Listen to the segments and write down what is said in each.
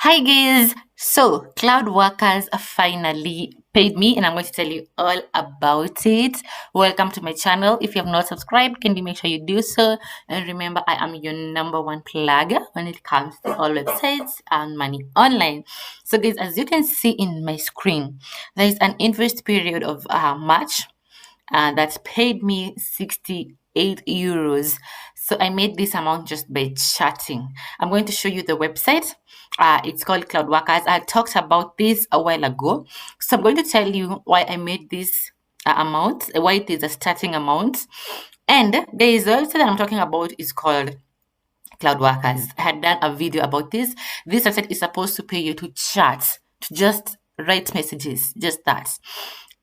Hi guys! So, Cloudworkers finally paid me and I'm going to tell you all about it. Welcome to my channel. If you have not subscribed, can you make sure you do so? And remember, I am your number one plugger when it comes to all websites and money online. So guys, as you can see in my screen, there is an interest period of March that paid me 68 euros. So I made this amount just by chatting. I'm going to show you the website. It's called Cloudworkers. I talked about this a while ago. So I'm going to tell you why I made this amount, why it is a starting amount. And there is a website that I'm talking about is called Cloudworkers. I had done a video about this. This website is supposed to pay you to chat, to just write messages, just that.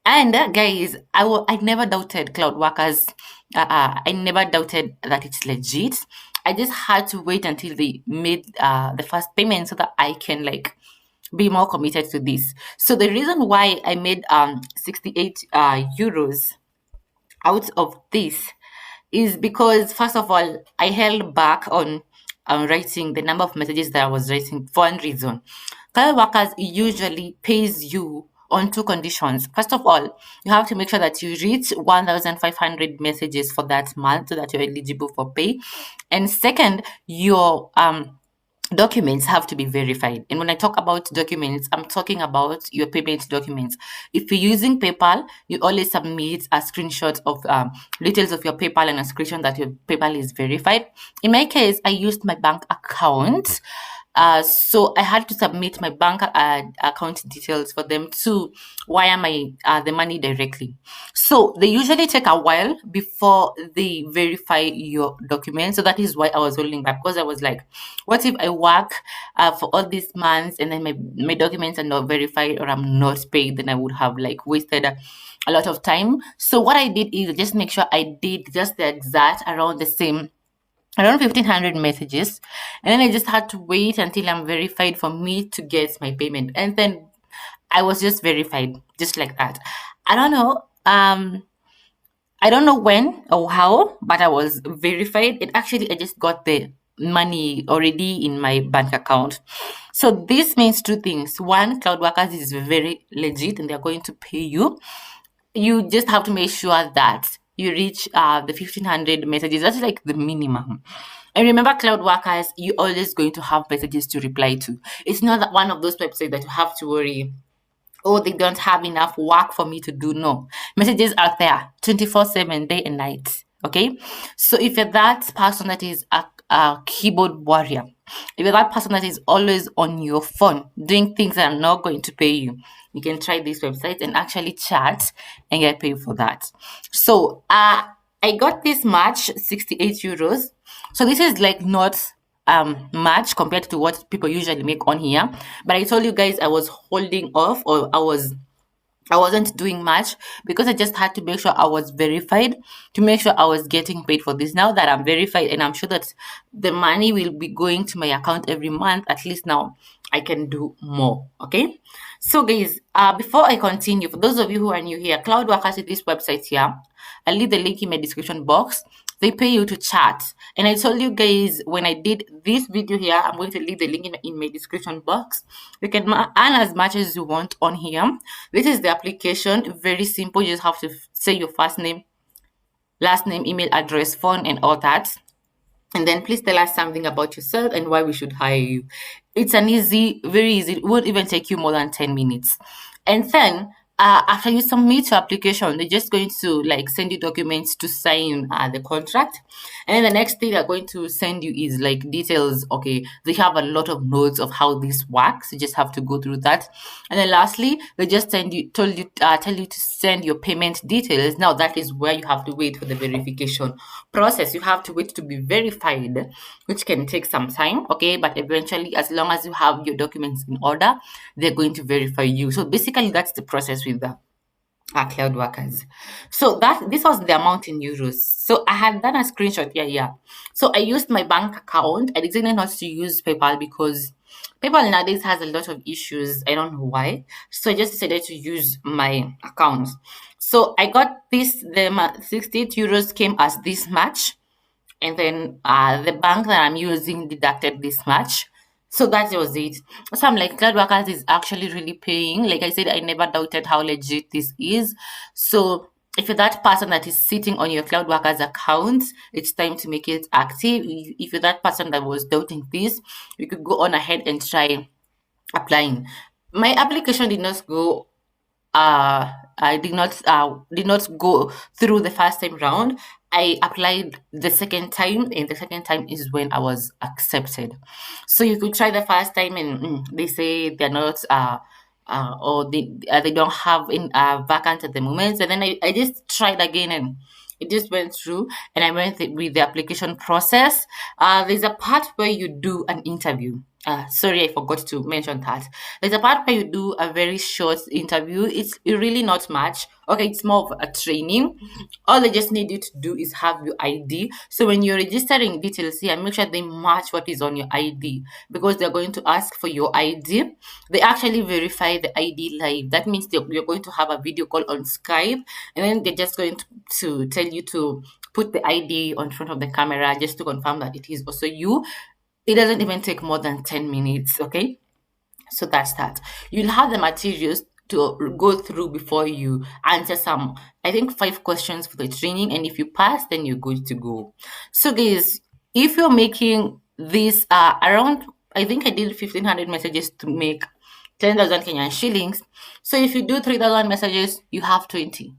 And guys, I never doubted Cloudworkers. I never doubted that it's legit. I just had to wait until they made the first payment so that I can be more committed to this. So the reason why I made 68 euros out of this is because first of all, I held back on writing the number of messages that I was writing for one reason. Cloudworkers usually pays you on two conditions. First of all, you have to make sure that you reach 1,500 messages for that month so that you're eligible for pay. And second, your documents have to be verified. And when I talk about documents, I'm talking about your payment documents. If you're using PayPal, you always submit a screenshot of details of your PayPal and a screenshot that your PayPal is verified. In my case, I used my bank account. So I had to submit my bank account details for them to wire my the money directly. So they usually take a while before they verify your documents. So that is why I was holding back, because I was like, what if I work for all these months and then my documents are not verified or I'm not paid? Then I would have wasted a lot of time. So what I did is just make sure I did just the exact around the same around 1,500 messages, and then I just had to wait until I'm verified for me to get my payment, and then I was just verified just like that. I don't know I don't know when or how, but I was verified. It actually, I just got the money already in my bank account. So this means two things. One, Cloudworkers is very legit and they're going to pay you. You just have to make sure that you reach the 1,500 messages. That's like the minimum. And remember, Cloudworkers, you're always going to have messages to reply to. It's not that one of those websites that you have to worry, oh, they don't have enough work for me to do. No. Messages are there 24/7, day and night. Okay. So if you're that person that is a keyboard warrior, if you're that person that is always on your phone doing things that are not going to pay you, you can try this website and actually chat and get paid for that. So I got this much, 68 euros. So this is not much compared to what people usually make on here. But I told you guys I was holding off, or I wasn't doing much because I just had to make sure I was verified to make sure I was getting paid for this. Now that I'm verified and I'm sure that the money will be going to my account every month, at least now I can do more. Okay. So guys, before I continue, for those of you who are new here, Cloudworkers is this website here. I'll leave the link in my description box. They pay you to chat. And I told you guys when I did this video here, I'm going to leave the link in my description box. You can earn as much as you want on here. This is the application. Very simple. You just have to say your first name, last name, email address, phone, and all that. And then please tell us something about yourself and why we should hire you. It's an easy, very easy. It won't even take you more than 10 minutes. And then after you submit your application, they're just going to send you documents to sign the contract. And then the next thing they're going to send you is details. Okay, they have a lot of notes of how this works. You just have to go through that. And then lastly, they just tell you to send your payment details. Now that is where you have to wait for the verification process. You have to wait to be verified, which can take some time. Okay, but eventually, as long as you have your documents in order, they're going to verify you. So basically, that's the process with the Cloudworkers. So this was the amount in euros. So I had done a screenshot. Yeah. So I used my bank account. I decided not to use PayPal because PayPal nowadays has a lot of issues. I don't know why. So I just decided to use my account. So I got this. The 68 euros came as this much, and then the bank that I'm using deducted this much. So that was it. So I'm like, Cloudworkers is actually really paying. Like I said, I never doubted how legit this is. So if you're that person that is sitting on your Cloudworkers account, it's time to make it active. If you're that person that was doubting this, you could go on ahead and try applying. My application did not go I did not go through the first time round. I applied the second time, and the second time is when I was accepted. So you could try the first time, and they say they're not or they don't have in vacant at the moment. And then I just tried again, and it just went through, and I went with the application process. There's a part where you do an interview. Sorry, I forgot to mention that. There's a part where you do a very short interview. It's really not much. Okay, it's more of a training. All they just need you to do is have your ID. So when you're registering details here, make sure they match what is on your ID, because they're going to ask for your ID. They actually verify the ID live. That means you're going to have a video call on Skype, and then they're just going to tell you to put the ID on front of the camera just to confirm that it is also you. It doesn't even take more than 10 minutes, okay? So that's that. You'll have the materials to go through before you answer some, I think, 5 questions for the training. And if you pass, then you're good to go. So, guys, if you're making this around, I think I did 1,500 messages to make 10,000 Kenyan shillings. So if you do 3,000 messages, you have 20.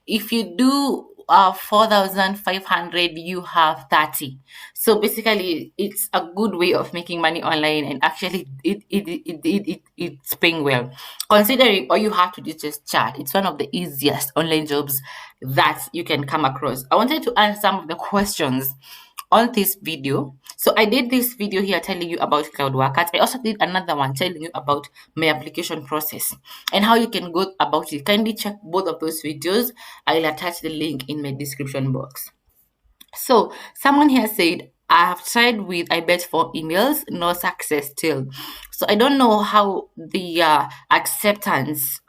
If you do 4,500, you have 30. So basically, it's a good way of making money online, and actually, it's paying well. Considering all you have to do is just chat, it's one of the easiest online jobs that you can come across. I wanted to answer some of the questions on this video. So I did this video here telling you about Cloudworkers. I also did another one telling you about my application process and how you can go about it. Kindly check both of those videos. I'll attach the link in my description box. So someone here said, I have tried with I bet 4 emails, no success still. So I don't know how the acceptance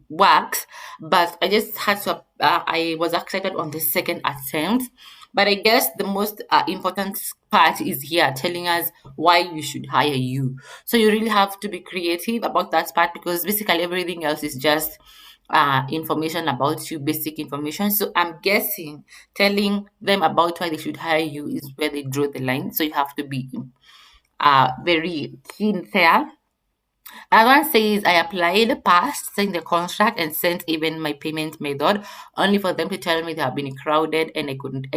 works, but I just had to. I was accepted on the second attempt. But I guess the most important part is here telling us why we should hire you. So you really have to be creative about that part, because basically everything else is just information about you, basic information. So I'm guessing telling them about why they should hire you is where they draw the line. So you have to be very keen there. Another one says, I applied, passed, signed the contract, and sent even my payment method, only for them to tell me they have been crowded and I couldn't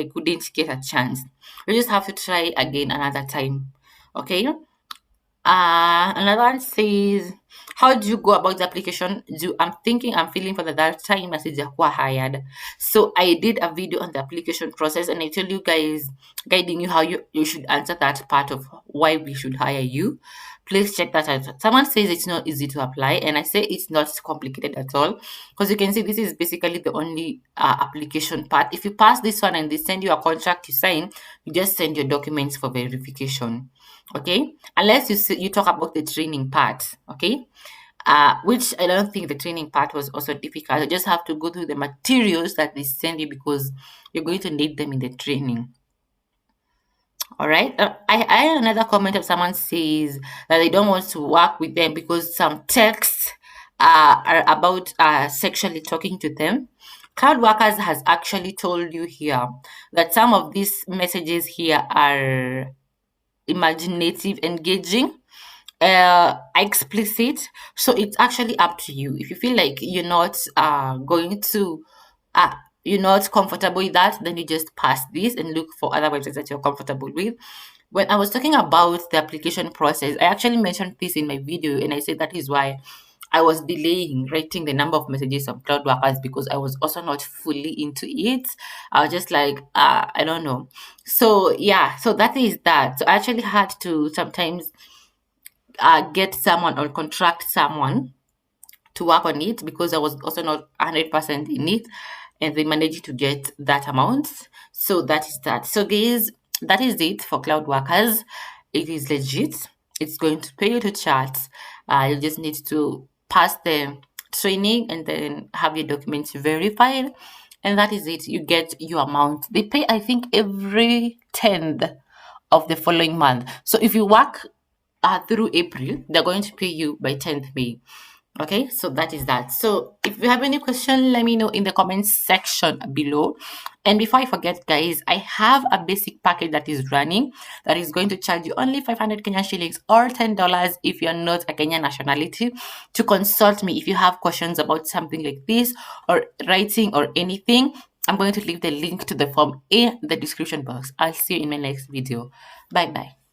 get a chance. You just have to try again another time. Okay. Another one says, how do you go about the application? I'm feeling for the that time message were hired. So I did a video on the application process, and I tell you guys, guiding you how you should answer that part of why we should hire you. Please check that out. Someone says it's not easy to apply, and I say it's not complicated at all, because you can see this is basically the only application part. If you pass this one and they send you a contract to sign, you just send your documents for verification. Okay, unless you talk about the training part. Okay, which I don't think the training part was also difficult. You just have to go through the materials that they send you, because you're going to need them in the training. All right. I had another comment of someone says that they don't want to work with them because some texts are about sexually talking to them. Cloudworkers has actually told you here that some of these messages here are imaginative, engaging, explicit. So it's actually up to you. If you feel like you're not going to uh, you're not comfortable with that, then you just pass this and look for other websites that you're comfortable with. When I was talking about the application process, I actually mentioned this in my video, and I said that is why I was delaying writing the number of messages on Cloudworkers, because I was also not fully into it. I was just like, I don't know. So yeah, so that is that. So I actually had to sometimes get someone or contract someone to work on it, because I was also not 100% in it, and they managed to get that amount. So that is that. So guys, that is it for Cloudworkers. It is legit. It's going to pay you to chat. You just need to pass the training and then have your documents verified, and that is it. You get your amount. They pay, I think, every 10th of the following month. So if you work through April, they're going to pay you by 10th May. Okay, so that is that. So if you have any question, let me know in the comments section below. And before I forget, guys, I have a basic package that is running that is going to charge you only 500 Kenyan shillings or $10 if you're not a Kenyan nationality, to consult me if you have questions about something like this or writing or anything. I'm going to leave the link to the form in the description box. I'll see you in my next video. Bye bye.